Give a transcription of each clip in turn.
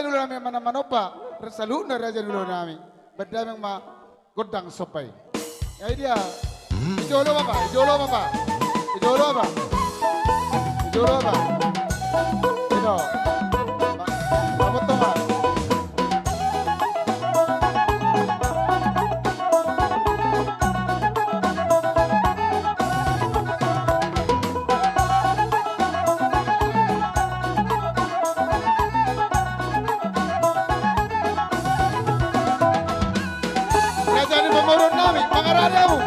raja dulu namin mana-manopa. Resalu na raja dulu namin. Berdaming ma godang sopay. Ya dia. Ijolo apa? Ijolo apa? Ijolo apa? Ijolo apa? Ino. Apa tuh ma? Raja ni pemurun namin, pangaradamu.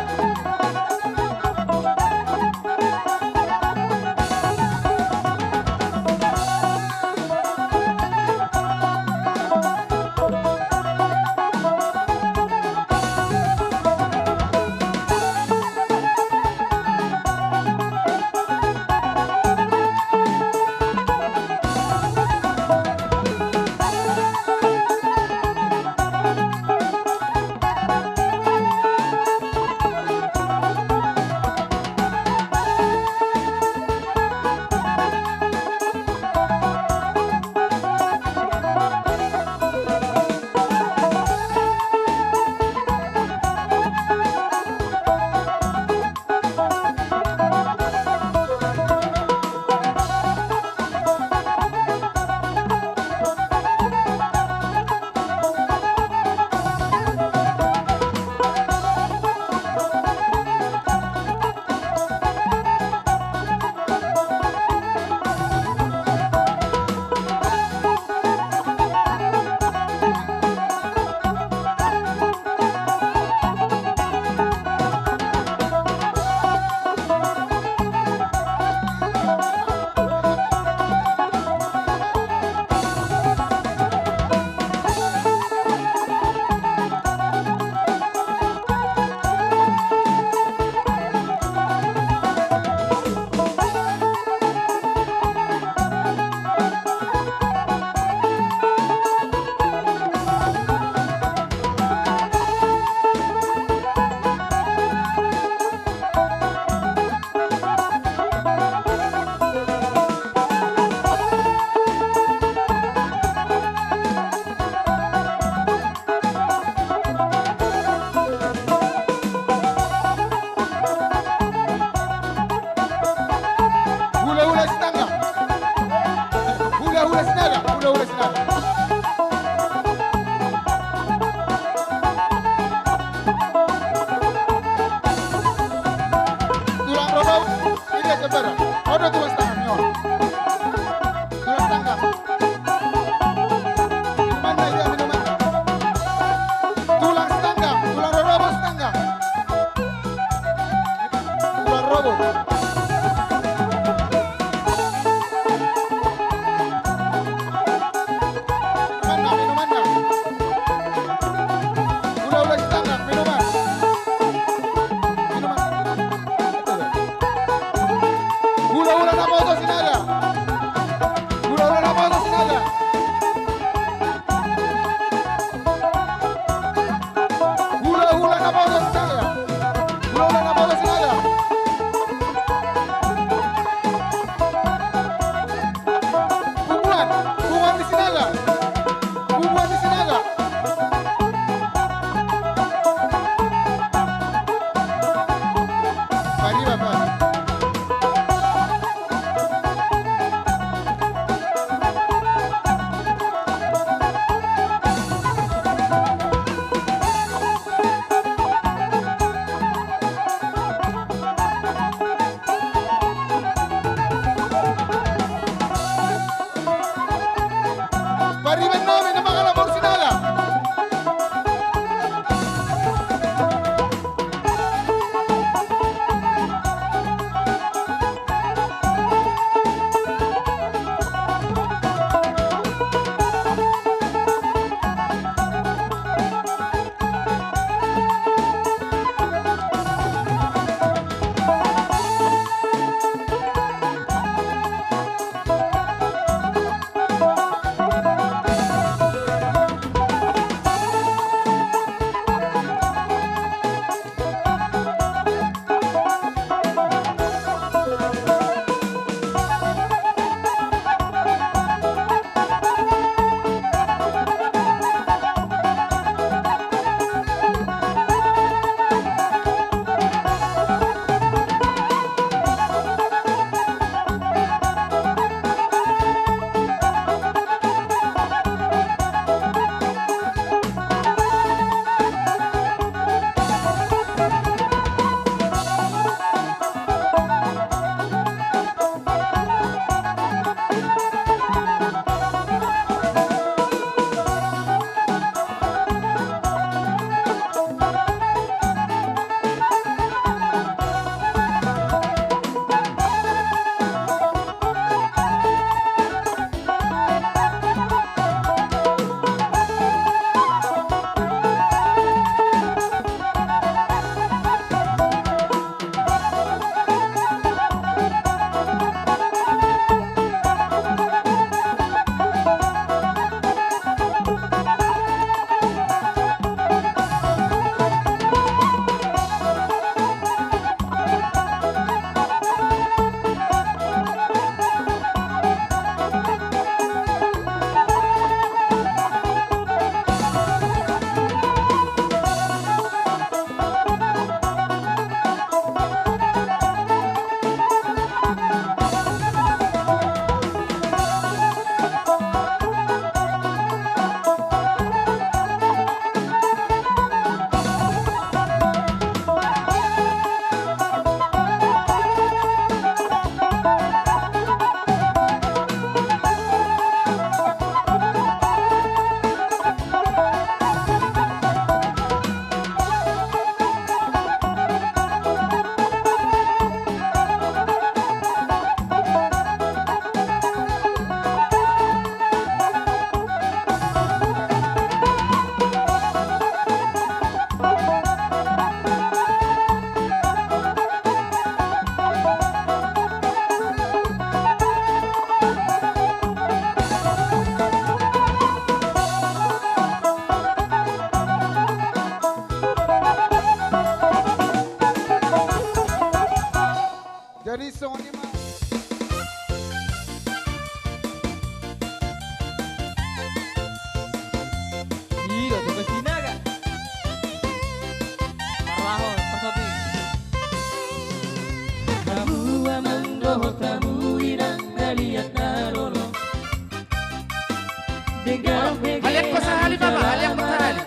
Halian ko sa hali, mama. Halian ko sa hali.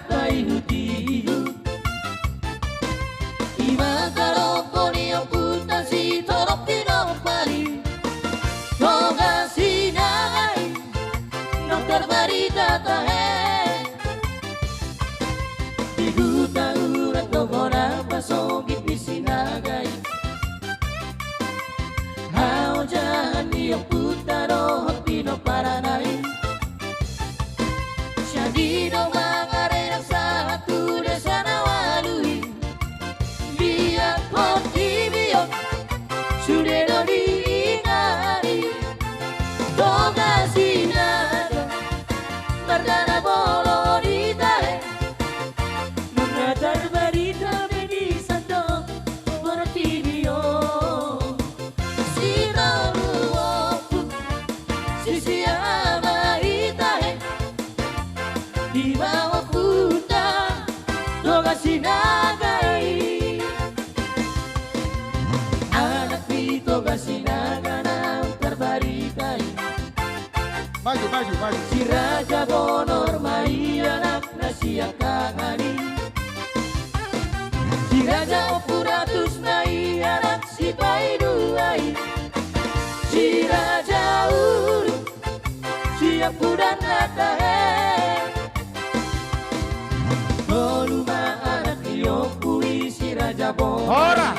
Pasogit ni sinagay Hao jahan niyong putaro Ang pinoparanay Siya di daw mga renang sa hatuda Sa nawalui Biyak po tibiyok Sudero di ingari Toga sinado Mardana bolo di tahe Mengatar barita di bawah puta toga sinagai anak di toga sinaga na terbarikai Maju. si Raja Bonor mai anak na siya kangani si Raja Opuratus nai anak si Paiduai si Raja Uru siya pudan natahe Luma anak iyo pui si Raja Bonor Ora.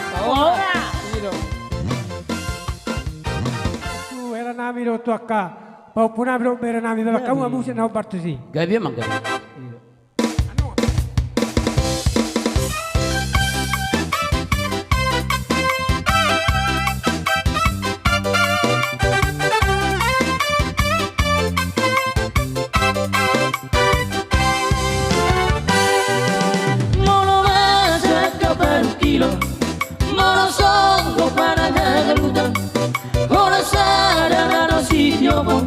Era nami lo tuakka. Pau puna bro bera nami baba kamu amu sih nau bartusi. Gabi emang gabi. Morosongo para nagalutan Horasada no sitio mo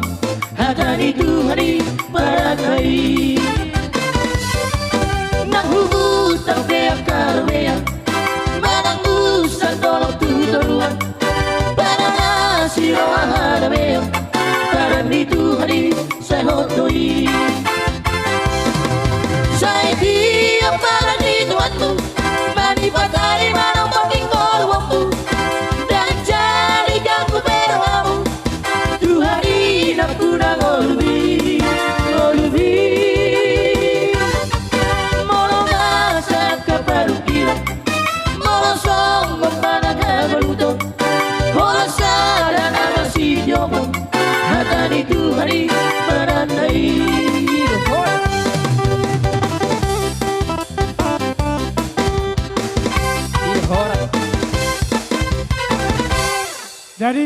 Hatari Tuhari para kai Nanghugutan kaya karmea Manangusan tolong tuturuan Para nasiro ahadameo Para di Tuhari sa hotoi Sa dia para di tuanmu Mani patari manang pagingkol wampu Dan jadi ganggu berwamu Tuhari napuna ngolubi Moro masak kaparukira Moro song mempanang hagaluto Moro sada nama si jomo Hatani Tuhari merandai Jadi